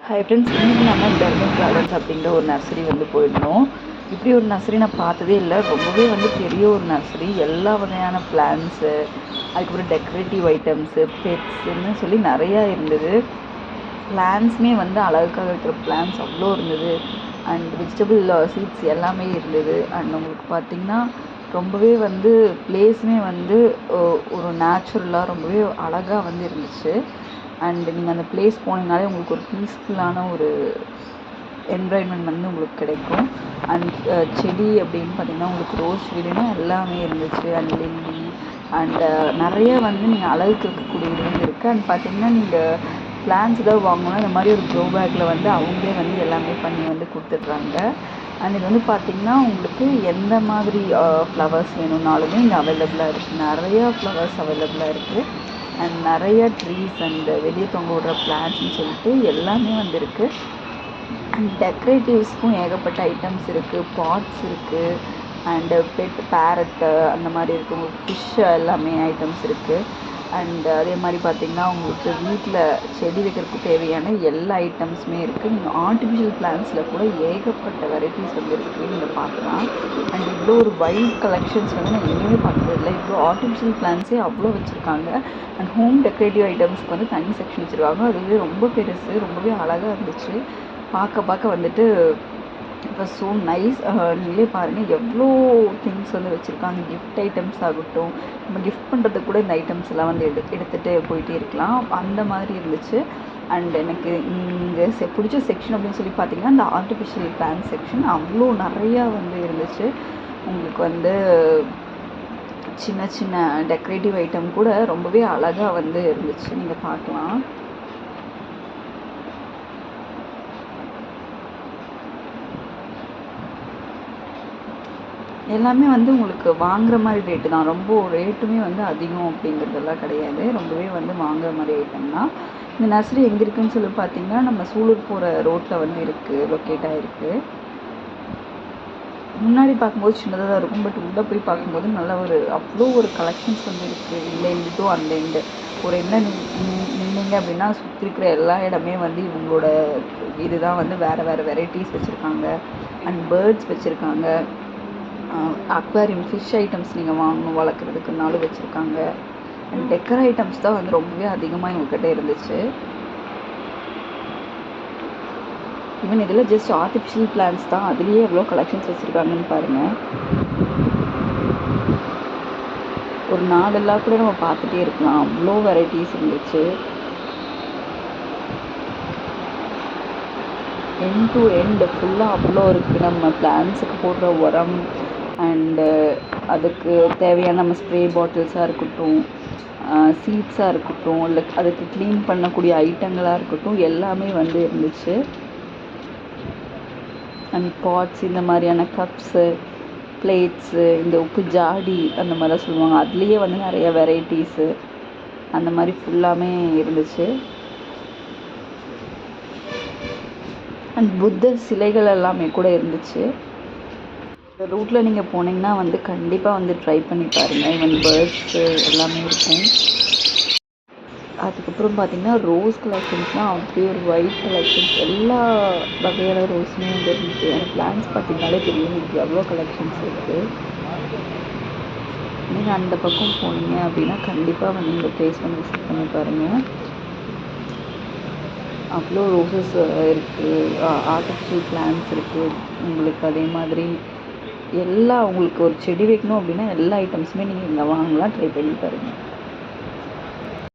Hi friends, இன்றைக்கி நம்ம டர்மிங் gardens அப்படிங்கிற ஒரு நர்சரி போயிருந்தோம். இப்படி ஒரு நர்சரி நான் பார்த்ததே இல்லை. ரொம்பவே பெரிய ஒரு நர்சரி. எல்லா வகையான பிளான்ஸு, அதுக்கப்புறம் டெக்கரேட்டிவ் ஐட்டம்ஸு, பெட்ஸுன்னு சொல்லி நிறையா இருந்தது. பிளான்ஸுமே அழகுக்காக இருக்கிற பிளான்ஸ் அவ்வளோ இருந்தது. அண்ட் வெஜிடபிள் சீட்ஸ் எல்லாமே இருந்தது. அண்ட் உங்களுக்கு பார்த்திங்கன்னா ரொம்பவே பிளேஸுமே ஒரு நேச்சுரலாக ரொம்பவே அழகாக இருந்துச்சு. அண்ட் நீங்கள் அந்த பிளேஸ் போனீங்கனாலே உங்களுக்கு ஒரு பீஸ்ஃபுல்லான ஒரு என்விரான்மெண்ட் உங்களுக்கு கிடைக்கும். அண்ட் செடி அப்படின்னு பார்த்திங்கன்னா உங்களுக்கு ரோஸ் செடினா எல்லாமே இருந்துச்சு. அண்ட் லில்லி அண்ட் நிறைய நீங்கள் அழகுக்கு இருக்கக்கூடிய இது இருக்குது. அண்ட் பார்த்திங்கன்னா நீங்கள் பிளான்ஸ் ஏதாவது வாங்கணும்னா இந்த மாதிரி ஒரு க்ரோ பேக்கில் அவங்களே எல்லாமே பண்ணி கொடுத்துட்றாங்க. அண்ட் இது பார்த்திங்கன்னா உங்களுக்கு எந்த மாதிரி ஃப்ளவர்ஸ் வேணும்னாலுமே இங்கே அவைலபிளாக இருக்குது. நிறையா ஃப்ளவர்ஸ் அவைலபிளாக இருக்குது. அண்ட் நிறைய ட்ரீஸ் அண்ட் வெளியே தொங்க விடுற பிளான்ட்ஸ்னு சொல்லிட்டு எல்லாமே இருக்குது. அண்ட் டெக்கரேட்டிவ்ஸ்க்கும் ஏகப்பட்ட ஐட்டம்ஸ் இருக்குது. பாட்ஸ் இருக்குது. அண்டு பெட் பேரட்டு அந்த மாதிரி இருக்குது. உங்களுக்கு ஃபிஷ் எல்லாமே ஐட்டம்ஸ் இருக்குது. அண்ட் அதே மாதிரி பார்த்திங்கன்னா உங்களுக்கு வீட்டில் செடி வைக்கிறதுக்கு தேவையான எல்லா ஐட்டம்ஸுமே இருக்குது. நீங்கள் ஆர்டிஃபிஷியல் பிளான்ஸில் கூட ஏகப்பட்ட வெரைட்டிஸ் இருக்குது, நீங்கள் பார்க்கலாம். அண்ட் இவ்வளோ ஒரு வைல்ட் கலெக்ஷன்ஸ் நான் எங்கேயுமே பார்த்ததில்லை. இவ்வளோ ஆர்டிஃபிஷியல் பிளான்ஸே அவ்வளோ வச்சுருக்காங்க. அண்ட் ஹோம் டெக்கரேட்டிவ் ஐட்டம்ஸ்க்கு தனி செக்ஷன் வச்சுருக்காங்க. அதுவே ரொம்ப பெருசு, ரொம்பவே அழகாக இருந்துச்சு. பார்க்க இப்போ ஸோ நைஸ். நீங்களே பாருங்கள் எவ்வளோ திங்ஸ் வச்சுருக்காங்க. கிஃப்ட் ஐட்டம்ஸ் ஆகட்டும், நம்ம கிஃப்ட் பண்ணுறதுக்கு கூட இந்த ஐட்டம்ஸ் எல்லாம் எடுத்துகிட்டு போயிட்டே இருக்கலாம், அந்த மாதிரி இருந்துச்சு. அண்ட் எனக்கு இங்கே பிடிச்ச செக்ஷன் அப்படின்னு சொல்லி பார்த்தீங்கன்னா இந்த ஆர்டிஃபிஷியல் பிளான்ட் செக்ஷன் அவ்வளோ நிறையா இருந்துச்சு. உங்களுக்கு சின்ன சின்ன டெக்கரேட்டிவ் ஐட்டம் கூட ரொம்பவே அழகாக இருந்துச்சு, நீங்கள் பார்க்கலாம். எல்லாமே உங்களுக்கு வாங்குகிற மாதிரி ரேட்டு தான். ரொம்ப ரேட்டுமே அதிகம் அப்படிங்கிறதெல்லாம் கிடையாது. ரொம்பவே வாங்குகிற மாதிரி ஐட்டம் தான். இந்த நர்சரி எங்கே இருக்குதுன்னு சொல்லி பார்த்தீங்கன்னா நம்ம சூலூர் போகிற ரோட்டில் இருக்குது, லொக்கேட் ஆகிருக்கு. முன்னாடி பார்க்கும்போது சின்னதாக தான் இருக்கும். பட் உள்ளே போய் பார்க்கும்போது நல்ல அவ்வளோ ஒரு கலெக்ஷன்ஸ் இருக்குது. இந்த எண்டு டு அந்த எண்டு ஒரு என்ன நின்னீங்க அப்படின்னா சுற்றி இருக்கிற எல்லா இடமே இவங்களோட இதுதான் வேறு வேறு வெரைட்டிஸ் வச்சுருக்காங்க. அண்ட் பேர்ட்ஸ் வச்சுருக்காங்க. அக்வாரியம் ஃபிஷ் ஐட்டம்ஸ் நீங்கள் வாங்கணும் வளர்க்குறதுக்குனாலும் வச்சுருக்காங்க. அண்ட் டெக்கர் ஐட்டம்ஸ் தான் ரொம்பவே அதிகமாக இவங்கக்கிட்ட இருந்துச்சு. ஈவன் இதில் ஜஸ்ட் ஆர்டிஃபிஷியல் பிளான்ஸ் தான், அதுலேயே எவ்வளோ கலெக்ஷன்ஸ் வச்சுருக்காங்கன்னு பாருங்கள். ஒரு நாளெல்லாம் கூட நம்ம பார்த்துட்டே இருக்கலாம், அவ்வளோ வெரைட்டிஸ் இருந்துச்சு. எண்ட் டு எண்ட் ஃபுல்லாக அவ்வளோ இருக்குது. நம்ம பிளான்ஸுக்கு போடுற உரம் அண்டு அதுக்கு தேவையான நம்ம ஸ்ப்ரே பாட்டில்ஸாக இருக்கட்டும், சீட்ஸாக இருக்கட்டும், இல்லை அதுக்கு க்ளீன் பண்ணக்கூடிய ஐட்டங்களாக இருக்கட்டும், எல்லாமே இருந்துச்சு. அண்ட் பாட்ஸ், இந்த மாதிரியான கப்ஸு, பிளேட்ஸு, இந்த உப்பு ஜாடி அந்த மாதிரிலாம் சொல்லுவாங்க, அதுலேயே நிறைய வெரைட்டிஸு அந்த மாதிரி ஃபுல்லாமே இருந்துச்சு. அண்ட் புத்தர் சிலைகள் எல்லாமே கூட இருந்துச்சு. இந்த ரூட்டில் நீங்கள் போனீங்கன்னா கண்டிப்பாக ட்ரை பண்ணி பாருங்கள். ஈவன் பேர்ட்ஸு எல்லாமே இருக்கும். அதுக்கப்புறம் பார்த்திங்கன்னா ரோஸ் கலெக்ஷன்ஸ்லாம் அப்படியே ஒரு ஒயிட் கலெக்ஷன்ஸ், எல்லா வகையான ரோஸுமே இருந்துச்சு. அந்த பிளான்ஸ் பார்த்திங்கனாலே தெரியும் உங்களுக்கு எவ்வளோ கலெக்ஷன்ஸ் இருக்குது. நீங்கள் அந்த பக்கம் போனீங்க அப்படின்னா கண்டிப்பாக இந்த ப்ளேஸ் விசிட் பண்ணி பாருங்கள். அவ்வளோ ரோசஸ் இருக்குது, ஆர்டிஃபிஷியல் பிளான்ஸ் இருக்குது. உங்களுக்கு அதே மாதிரி உங்களுக்கு ஒரு செடி வைக்கணும் அப்படின்னா எல்லா ஐட்டம்ஸுமே நீங்கள் இங்கே வாங்கலாம். ட்ரை பண்ணி பாருங்கள்.